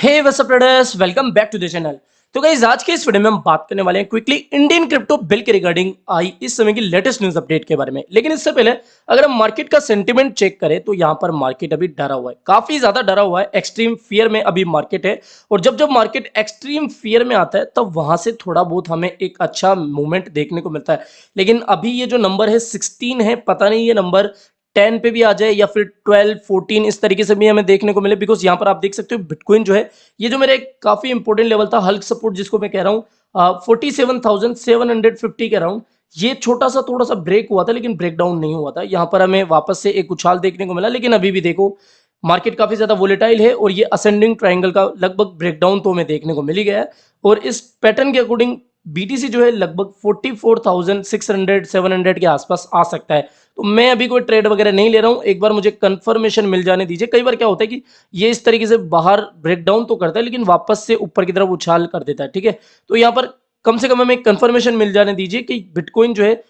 Hey what's up traders, welcome back to the channel. तो guys, आज के इस वीडियो में हम बात करने वाले हैं क्विकली इंडियन क्रिप्टो बिल के रिगार्डिंग आई इस समय की लेटेस्ट न्यूज अपडेट के बारे में। लेकिन इससे पहले अगर हम मार्केट का सेंटीमेंट चेक करें तो यहाँ पर मार्केट अभी डरा हुआ है, काफी ज्यादा डरा हुआ है, एक्सट्रीम फियर में अभी मार्केट है। और जब जब मार्केट एक्सट्रीम फियर में आता है तब वहां से थोड़ा बहुत हमें एक अच्छा मूवमेंट देखने को मिलता है। लेकिन अभी ये जो नंबर है 16 है, पता नहीं ये नंबर 10 पे भी आ जाए या फिर 12 14 इस तरीके से भी हमें देखने को मिले। बिकॉज यहाँ पर आप देख सकते हो बिटकॉइन जो है, ये जो मेरा एक काफी इंपॉर्टेंट लेवल था, हल्क सपोर्ट जिसको मैं कह रहा हूँ 47,750 के अराउंड, ये छोटा सा थोड़ा सा ब्रेक हुआ था लेकिन ब्रेक डाउन नहीं हुआ था। यहाँ पर हमें वापस से एक उछाल देखने को मिला, लेकिन अभी भी देखो मार्केट काफी ज्यादा वोलेटाइल है और ये असेंडिंग ट्राइंगल का लगभग ब्रेकडाउन तो हमें देखने को मिल ही गया है। और इस पैटर्न के अकॉर्डिंग बीटीसी जो है लगभग 44,600 700 के आसपास आ सकता है। तो मैं अभी कोई ट्रेड वगैरह नहीं ले रहा हूं, एक बार मुझे कंफर्मेशन मिल जाने दीजिए। कई बार क्या होता है कि ये इस तरीके से बाहर ब्रेकडाउन तो करता है लेकिन वापस से ऊपर की तरफ उछाल कर देता है, ठीक है। तो यहाँ पर कम से कम हमें कंफर्मेशन मिल जाने दीजिए कि बिटकॉइन जो है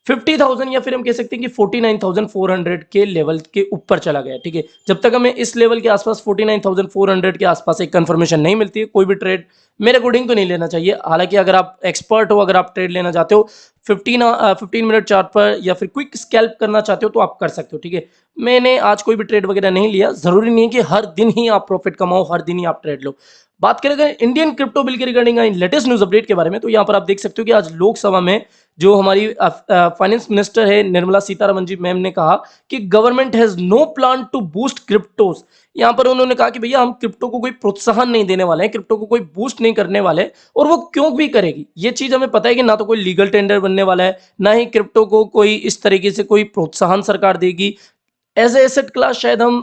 50,000 या फिर हम कह सकते हैं कि 49,400 के लेवल के ऊपर चला गया, ठीक है। जब तक हमें इस लेवल के आसपास 49,400 के आसपास एक कंफर्मेशन नहीं मिलती है, कोई भी ट्रेड मेरे अकॉर्डिंग तो नहीं लेना चाहिए। हालांकि अगर आप एक्सपर्ट हो, अगर आप ट्रेड लेना चाहते हो 15 मिनट चार्ट पर या फिर क्विक स्कैल्प करना चाहते हो तो आप कर सकते हो, ठीक है। मैंने आज कोई भी ट्रेड वगैरह नहीं लिया। जरूरी नहीं है कि हर दिन ही आप प्रॉफिट कमाओ, हर दिन ही आप ट्रेड लो। बात करें अगर इंडियन क्रिप्टो बिल के रिगार्डिंग लेटेस्ट न्यूज अपडेट के बारे में, तो यहाँ पर आप देख सकते हो कि आज लोकसभा में जो हमारी फाइनेंस मिनिस्टर है निर्मला सीतारमन जी मैम ने कहा कि government has no plan to boost cryptos. यहाँ पर उन्होंने कहा कि भैया हम क्रिप्टो को कोई प्रोत्साहन नहीं देने वाले हैं, क्रिप्टो को कोई बूस्ट नहीं करने वाले। और वो क्यों भी करेगी ये चीज हमें पता है कि ना तो कोई लीगल टेंडर बनने वाला है, ना ही क्रिप्टो को कोई इस तरीके से कोई प्रोत्साहन सरकार देगी। एज ए एसेट क्लास शायद हम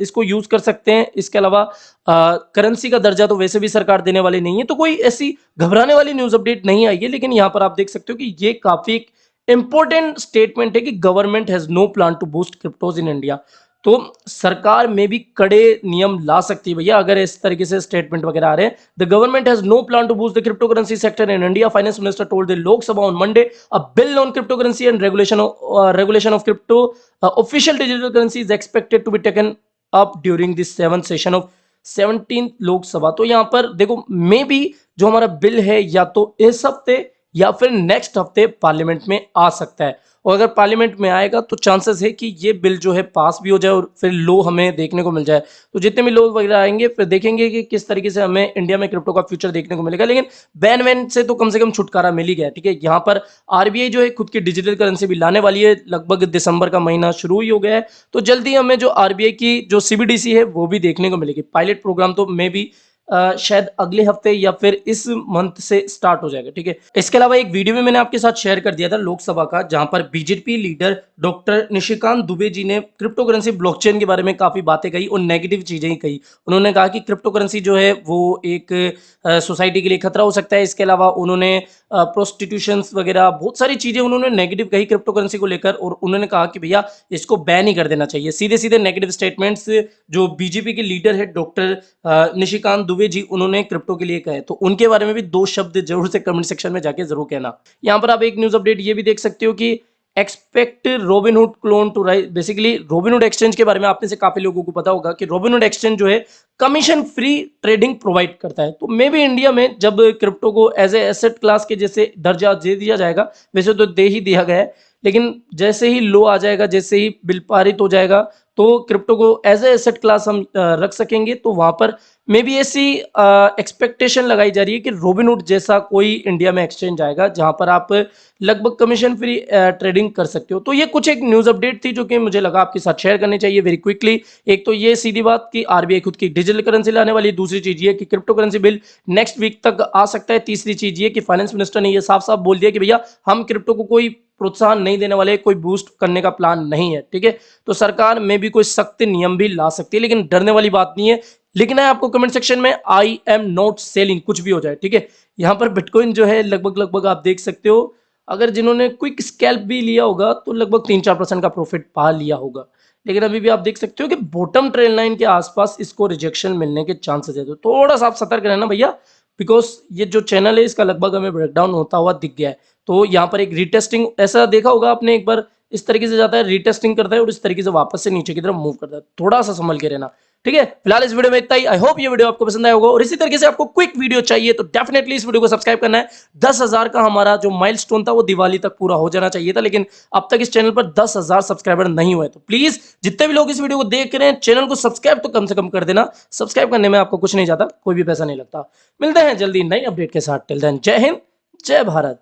इसको यूज कर सकते हैं। इसके अलावा करेंसी का दर्जा तो वैसे भी सरकार देने वाली नहीं है, तो कोई ऐसी घबराने वाली न्यूज अपडेट नहीं आई है। लेकिन यहाँ पर आप देख सकते हो कि ये काफी इंपॉर्टेंट स्टेटमेंट है कि government has no plan to boost cryptos in India. तो सरकार में भी कड़े नियम ला सकती है भैया अगर इस तरीके से स्टेटमेंट वगैरह आ रहे हैं। The government has no plan to boost the crypto currency sector in India, finance minister told the Lok Sabha on Monday. A bill on crypto currency and regulation of crypto official digital currency is expected to be taken up during this 7th session of 17th Lok Sabha. तो यहाँ पर देखो may be जो हमारा bill है या तो इस हफ्ते या फिर नेक्स्ट हफ्ते पार्लियामेंट में आ सकता है। और अगर पार्लियामेंट में आएगा तो चांसेस है कि ये बिल जो है पास भी हो जाए और फिर लो हमें देखने को मिल जाए। तो जितने भी लोग वगैरह आएंगे फिर देखेंगे कि किस तरीके से हमें इंडिया में क्रिप्टो का फ्यूचर देखने को मिलेगा। लेकिन बैन वैन से तो कम से कम छुटकारा मिल ही गया, ठीक है। यहाँ पर आरबीआई जो है खुद की डिजिटल करेंसी भी लाने वाली है, लगभग दिसंबर का महीना शुरू ही हो गया है। तो जल्दी हमें जो आरबीआई की जो सीबीडीसी है वो भी देखने को मिलेगी। पायलट प्रोग्राम तो मे भी शायद अगले हफ्ते या फिर इस मंथ से स्टार्ट हो जाएगा, ठीक है। इसके अलावा एक वीडियो में मैंने आपके साथ शेयर कर दिया था लोकसभा का, जहां पर BJP leader doctor Nishikant Dubey ji ने क्रिप्टो करेंसी ब्लॉकचेन के बारे में काफी बातें कही और नेगेटिव चीजें ही कही। उन्होंने कहा कि क्रिप्टो करेंसी जो है वो एक सोसाइटी के लिए खतरा हो सकता है। इसके अलावा उन्होंने प्रोस्टिट्यूशन वगैरह बहुत सारी चीजें उन्होंने नेगेटिव कही क्रिप्टो करेंसी को लेकर। और उन्होंने कहा कि भैया इसको बैन ही कर देना चाहिए। सीधे सीधे नेगेटिव स्टेटमेंट्स जो बीजेपी के लीडर है डॉक्टर निशिकांत दुबे जी उन्होंने क्रिप्टो के लिए कहे। तो उनके बारे में भी दो शब्द जरूर से कमेंट सेक्शन में जाके जरूर कहना। यहाँ पर आप एक न्यूज अपडेट ये भी देख सकते हो कि expect Robinhood clone to rise. Basically Robinhood exchange के बारे में आप में से काफी लोगों को पता होगा कि रोबिनहुड एक्सचेंज जो है कमीशन फ्री ट्रेडिंग प्रोवाइड करता है। तो मे भी इंडिया में जब क्रिप्टो को एज ए एसेट क्लास के जैसे दर्जा दे दिया जाएगा, वैसे तो दे ही दिया गया है, लेकिन जैसे ही लो आ जाएगा, जैसे ही बिल पारित हो जाएगा तो क्रिप्टो को एज ए एसेट क्लास हम रख सकेंगे। तो वहां पर मे बी ऐसी एक्सपेक्टेशन लगाई जा रही है कि रोबिनहुड जैसा कोई इंडिया में एक्सचेंज आएगा जहां पर आप लगभग कमीशन फ्री ट्रेडिंग कर सकते हो। तो ये कुछ एक न्यूज अपडेट थी जो कि मुझे लगा आपके साथ शेयर करनी चाहिए वेरी क्विकली। एक तो ये सीधी बात कि आरबीआई खुद की डिजिटल करेंसी लाने वाली है, दूसरी चीज ये कि crypto currency bill next week तक आ सकता है, तीसरी चीज ये कि फाइनेंस मिनिस्टर ने ये साफ साफ बोल दिया कि भैया हम क्रिप्टो को कोई प्रोत्साहन नहीं देने वाले, कोई बूस्ट करने का प्लान नहीं है, ठीक है। तो सरकार में भी कोई सख्त नियम भी ला सकती है, लेकिन डरने वाली बात नहीं है। लिखना है आपको कमेंट सेक्शन में आई एम नॉट सेलिंग, कुछ भी हो जाए, ठीक है। यहाँ पर बिटकॉइन जो है लगभग लगभग आप देख सकते हो, अगर जिन्होंने क्विक स्कैल्प भी लिया होगा तो लगभग 3-4% का प्रॉफिट पा लिया होगा। लेकिन अभी भी आप देख सकते हो कि बॉटम ट्रेल लाइन के आसपास इसको रिजेक्शन मिलने के चांसेस है। तो थोड़ा सा आप सतर्क रहना भैया, बिकॉज ये जो चैनल है इसका लगभग हमें ब्रेकडाउन होता हुआ दिख गया है। तो यहाँ पर एक रीटेस्टिंग ऐसा देखा होगा आपने, एक बार इस तरीके से जाता है रीटेस्टिंग करता है और इस तरीके से वापस से नीचे की तरफ मूव करता है। थोड़ा सा संभल के रहना। ठीक है, फिलहाल इस वीडियो में इतना ही। आई होप ये वीडियो आपको पसंद आया होगा, और इसी तरीके से आपको क्विक वीडियो चाहिए तो डेफिनेटली इस वीडियो को सब्सक्राइब करना है। 10,000 का हमारा जो माइलस्टोन था वो दिवाली तक पूरा हो जाना चाहिए था, लेकिन अब तक इस चैनल पर 10,000 सब्सक्राइबर नहीं हुए। तो प्लीज जितने भी लोग इस वीडियो को देख रहे हैं, चैनल को सब्सक्राइब तो कम से कम कर देना। सब्सक्राइब करने में आपको कुछ नहीं जाता, कोई भी पैसा नहीं लगता। मिलते हैं जल्दी नई अपडेट के साथ। टिल देन, जय हिंद, जय भारत।